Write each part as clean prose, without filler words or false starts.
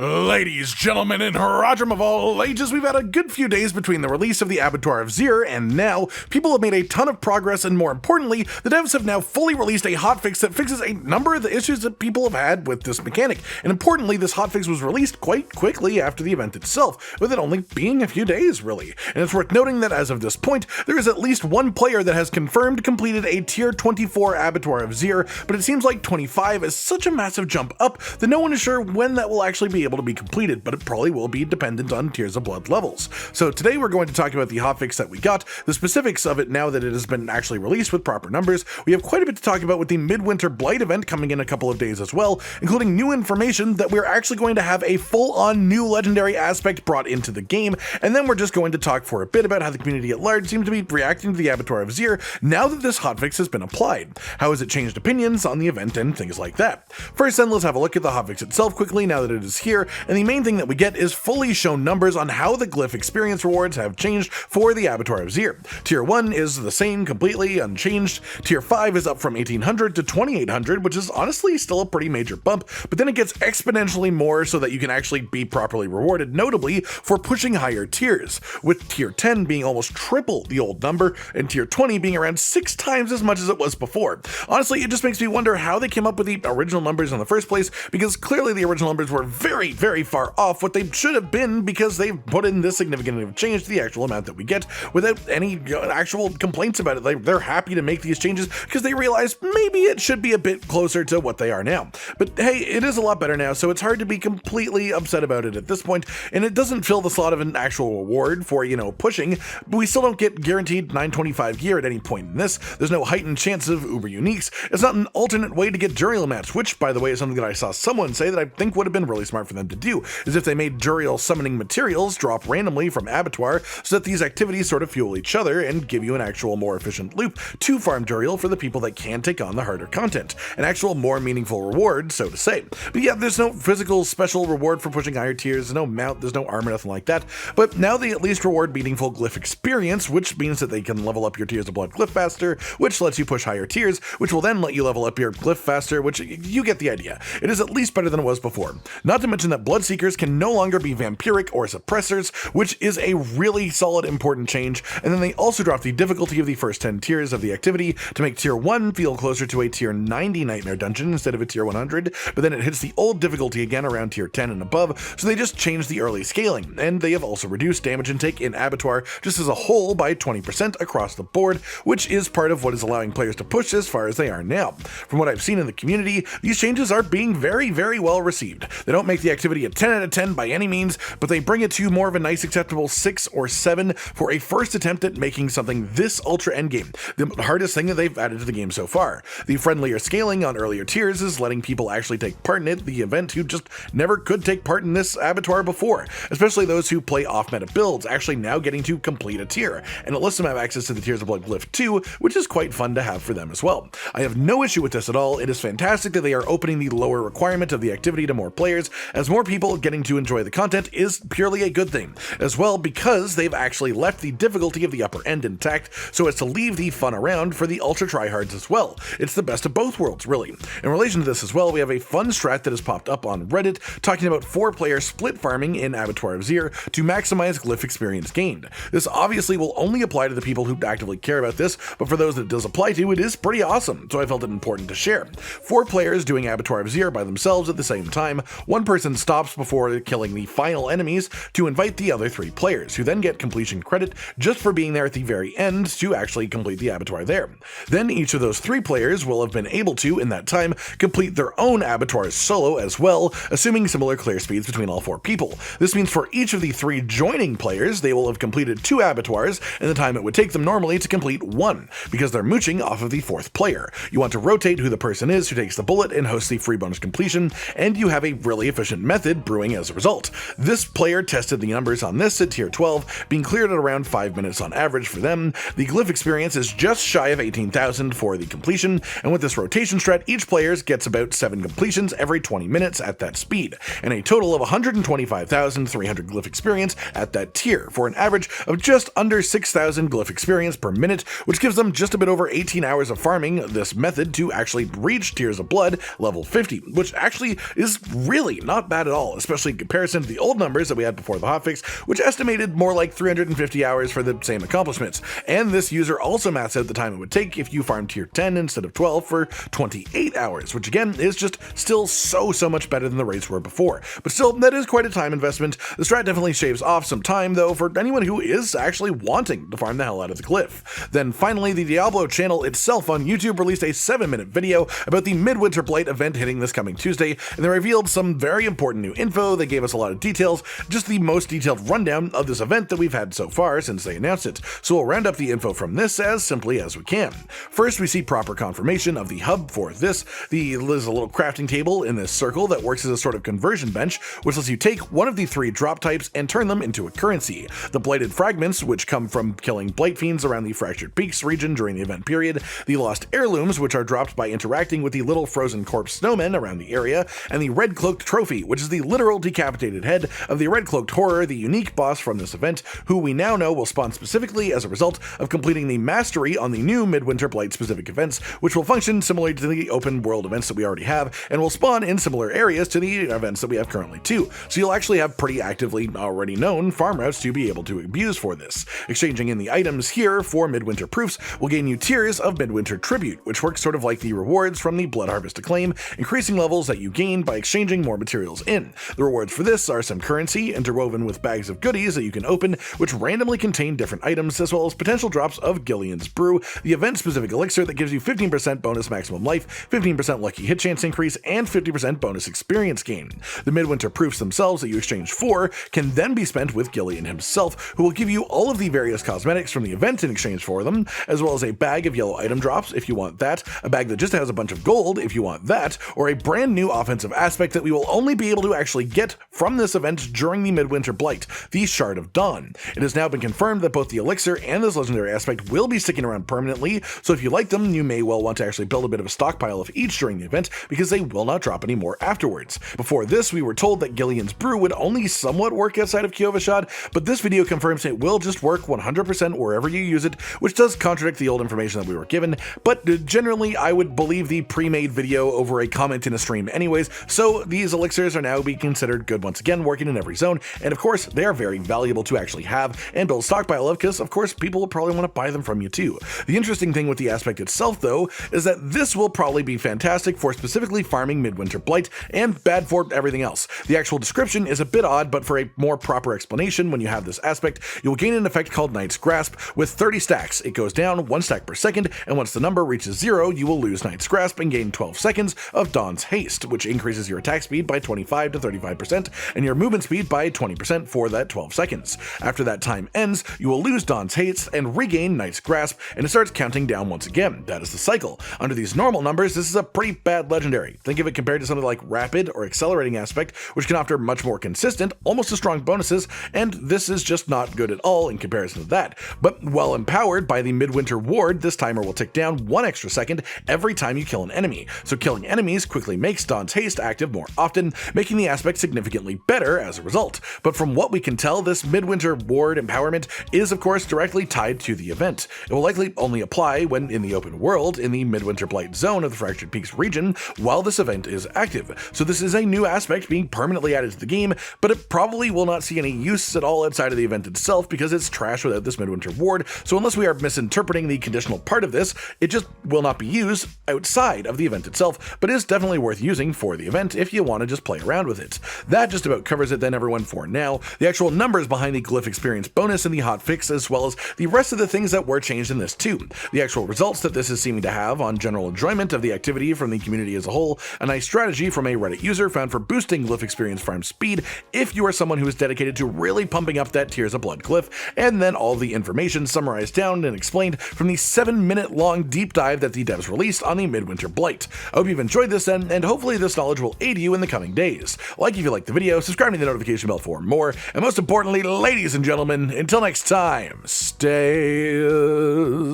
Ladies, gentlemen, and Rajam of all ages, we've had a good few days between the release of the Abattoir of Zir, and now people have made a ton of progress, and more importantly, the devs have now fully released a hotfix that fixes a number of the issues that people have had with this mechanic. And importantly, this hotfix was released quite quickly after the event itself, with it only being a few days, really. And it's worth noting that as of this point, there is at least one player that has confirmed completed a Tier 24 Abattoir of Zir, but it seems like 25 is such a massive jump up that no one is sure when that will actually be able to be completed, but it probably will be dependent on Tears of Blood levels. So today we're going to talk about the hotfix that we got, the specifics of it now that it has been actually released with proper numbers. We have quite a bit to talk about with the Midwinter Blight event coming in a couple of days as well, including new information that we're actually going to have a full-on new legendary aspect brought into the game, and then we're just going to talk for a bit about how the community at large seems to be reacting to the Abattoir of Zir now that this hotfix has been applied. How has it changed opinions on the event and things like that? First then, let's have a look at the hotfix itself quickly now that it is here, and the main thing that we get is fully shown numbers on how the Glyph experience rewards have changed for the Abattoir of Zir. Tier 1 is the same, completely unchanged. Tier 5 is up from 1800 to 2800, which is honestly still a pretty major bump, but then it gets exponentially more so that you can actually be properly rewarded, notably for pushing higher tiers, with Tier 10 being almost triple the old number, and Tier 20 being around 6 times as much as it was before. Honestly, it just makes me wonder how they came up with the original numbers in the first place, because clearly the original numbers were very far off what they should have been, because they've put in this significant of a change to the actual amount that we get without any actual complaints about it. They're happy to make these changes because they realize maybe it should be a bit closer to what they are now. But hey, it is a lot better now, so it's hard to be completely upset about it at this point, and it doesn't fill the slot of an actual reward for, pushing, but we still don't get guaranteed 925 gear at any point in this. There's no heightened chance of Uber Uniques. It's not an alternate way to get Duriel mats, which, by the way, is something that I saw someone say that I think would have been really smart for them to do, is if they made Duriel summoning materials drop randomly from Abattoir so that these activities sort of fuel each other and give you an actual more efficient loop to farm Duriel for the people that can take on the harder content. An actual more meaningful reward, so to say. But yeah, there's no physical special reward for pushing higher tiers, there's no mount, there's no armor, nothing like that. But now they at least reward meaningful Glyph experience, which means that they can level up your Tears of Blood Glyph faster, which lets you push higher tiers, which will then let you level up your Glyph faster, which you get the idea. It is at least better than it was before. Not to mention that Bloodseekers can no longer be vampiric or suppressors, which is a really solid important change, and then they also dropped the difficulty of the first 10 tiers of the activity to make Tier 1 feel closer to a Tier 90 Nightmare Dungeon instead of a Tier 100, but then it hits the old difficulty again around Tier 10 and above, so they just changed the early scaling, and they have also reduced damage intake in Abattoir just as a whole by 20% across the board, which is part of what is allowing players to push as far as they are now. From what I've seen in the community, these changes are being very well received. They don't make the activity a 10 out of 10 by any means, but they bring it to more of a nice acceptable 6 or 7 for a first attempt at making something this ultra endgame, the hardest thing that they've added to the game so far. The friendlier scaling on earlier tiers is letting people actually take part in it, the event who just never could take part in this Abattoir before, especially those who play off-meta builds, actually now getting to complete a tier, and it lets them have access to the Tears of Blood Glyph too, which is quite fun to have for them as well. I have no issue with this at all. It is fantastic that they are opening the lower requirement of the activity to more players, as more people getting to enjoy the content is purely a good thing, as well because they've actually left the difficulty of the upper end intact so as to leave the fun around for the ultra tryhards as well. It's the best of both worlds, really. In relation to this as well, we have a fun strat that has popped up on Reddit talking about 4-player split farming in Abattoir of Zir to maximize Glyph experience gained. This obviously will only apply to the people who actively care about this, but for those that it does apply to, it is pretty awesome, so I felt it important to share. 4 players doing Abattoir of Zir by themselves at the same time, one person stops before killing the final enemies to invite the other 3 players, who then get completion credit just for being there at the very end to actually complete the Abattoir there. Then each of those 3 players will have been able to, in that time, complete their own Abattoirs solo as well, assuming similar clear speeds between all 4 people. This means for each of the 3 joining players, they will have completed 2 Abattoirs in the time it would take them normally to complete 1, because they're mooching off of the 4th player. You want to rotate who the person is who takes the bullet and hosts the free bonus completion, and you have a really efficient method brewing as a result. This player tested the numbers on this at Tier 12, being cleared at around 5 minutes on average for them. The Glyph experience is just shy of 18,000 for the completion, and with this rotation strat, each player gets about 7 completions every 20 minutes at that speed, and a total of 125,300 Glyph experience at that tier, for an average of just under 6,000 Glyph experience per minute, which gives them just a bit over 18 hours of farming this method to actually reach Tears of Blood level 50, which actually is really not not bad at all, especially in comparison to the old numbers that we had before the hotfix, which estimated more like 350 hours for the same accomplishments. And this user also maths out the time it would take if you farmed tier 10 instead of 12 for 28 hours, which again is just still so much better than the rates were before. But still, that is quite a time investment. The strat definitely shaves off some time though for anyone who is actually wanting to farm the hell out of the Glyph. Then finally, the Diablo channel itself on YouTube released a 7-minute video about the Midwinter Blight event hitting this coming Tuesday, and they revealed some very important new info. They gave us a lot of details, just the most detailed rundown of this event that we've had so far since they announced it. So we'll round up the info from this as simply as we can. First, we see proper confirmation of the hub for this. There's a little crafting table in this circle that works as a sort of conversion bench, which lets you take one of the 3 drop types and turn them into a currency. The blighted fragments, which come from killing blight fiends around the Fractured Peaks region during the event period, the lost heirlooms, which are dropped by interacting with the little frozen corpse snowmen around the area, and the red cloaked trophy, which is the literal decapitated head of the red cloaked horror, the unique boss from this event, who we now know will spawn specifically as a result of completing the mastery on the new Midwinter Blight specific events, which will function similarly to the open world events that we already have, and will spawn in similar areas to the events that we have currently too. So you'll actually have pretty actively already known farm routes to be able to abuse for this. Exchanging in the items here for Midwinter Proofs will gain you tiers of Midwinter Tribute, which works sort of like the rewards from the Blood Harvest Acclaim, increasing levels that you gain by exchanging more materials in. The rewards for this are some currency interwoven with bags of goodies that you can open, which randomly contain different items, as well as potential drops of Gillian's Brew, the event-specific elixir that gives you 15% bonus maximum life, 15% lucky hit chance increase, and 50% bonus experience gain. The Midwinter Proofs themselves that you exchange for can then be spent with Gillian himself, who will give you all of the various cosmetics from the event in exchange for them, as well as a bag of yellow item drops if you want that, a bag that just has a bunch of gold if you want that, or a brand new offensive aspect that we will only be able to actually get from this event during the Midwinter Blight, the Shard of Dawn. It has now been confirmed that both the elixir and this legendary aspect will be sticking around permanently, so if you like them, you may well want to actually build a bit of a stockpile of each during the event, because they will not drop anymore afterwards. Before this, we were told that Gillian's Brew would only somewhat work outside of Kyovashad, but this video confirms it will just work 100% wherever you use it, which does contradict the old information that we were given, but generally I would believe the pre-made video over a comment in a stream anyways, so these elixirs are now being considered good once again, working in every zone, and of course they are very valuable to actually have and build a stockpile of, because of course people will probably want to buy them from you too. The interesting thing with the aspect itself though is that this will probably be fantastic for specifically farming Midwinter Blight and bad for everything else. The actual description is a bit odd, but for a more proper explanation, when you have this aspect, you will gain an effect called Knight's Grasp with 30 stacks. It goes down 1 stack per second, and once the number reaches 0, you will lose Knight's Grasp and gain 12 seconds of Dawn's Haste, which increases your attack speed by 25 to 35% and your movement speed by 20% for that 12 seconds. After that time ends, you will lose Dawn's Haste and regain Knight's Grasp, and it starts counting down once again. That is the cycle. Under these normal numbers, this is a pretty bad legendary. Think of it compared to something like Rapid or Accelerating Aspect, which can offer much more consistent, almost as strong bonuses, and this is just not good at all in comparison to that. But while empowered by the Midwinter Ward, this timer will tick down 1 extra second every time you kill an enemy, so killing enemies quickly makes Dawn's Haste active more often, making the aspect significantly better as a result. But from what we can tell, this Midwinter Ward empowerment is of course directly tied to the event. It will likely only apply when in the open world in the Midwinter Blight zone of the Fractured Peaks region while this event is active. So this is a new aspect being permanently added to the game, but it probably will not see any use at all outside of the event itself because it's trash without this Midwinter Ward, so unless we are misinterpreting the conditional part of this, it just will not be used outside of the event itself, but is definitely worth using for the event if you want to just play around with it. That just about covers it then, everyone, for now. The actual numbers behind the Glyph experience bonus and the hotfix, as well as the rest of the things that were changed in this too. The actual results that this is seeming to have on general enjoyment of the activity from the community as a whole, a nice strategy from a Reddit user found for boosting Glyph experience farm speed if you are someone who is dedicated to really pumping up that Tears of Blood Glyph, and then all the information summarized down and explained from the 7-minute long deep dive that the devs released on the Midwinter Blight. I hope you've enjoyed this then, and hopefully this knowledge will aid you in the coming days. Like if you liked the video, subscribe to the notification bell for more, and most importantly, ladies and gentlemen, until next time, stay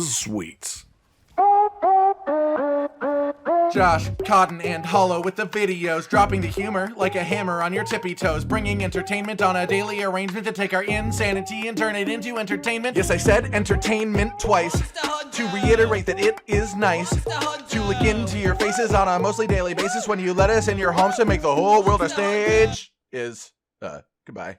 sweet. Josh, Cotton, and Hollow with the videos, dropping the humor like a hammer on your tippy toes, bringing entertainment on a daily arrangement to take our insanity and turn it into entertainment. Yes, I said entertainment twice, to reiterate that it is nice to look into your faces on a mostly daily basis when you let us in your homes to make the whole world a stage. Goodbye.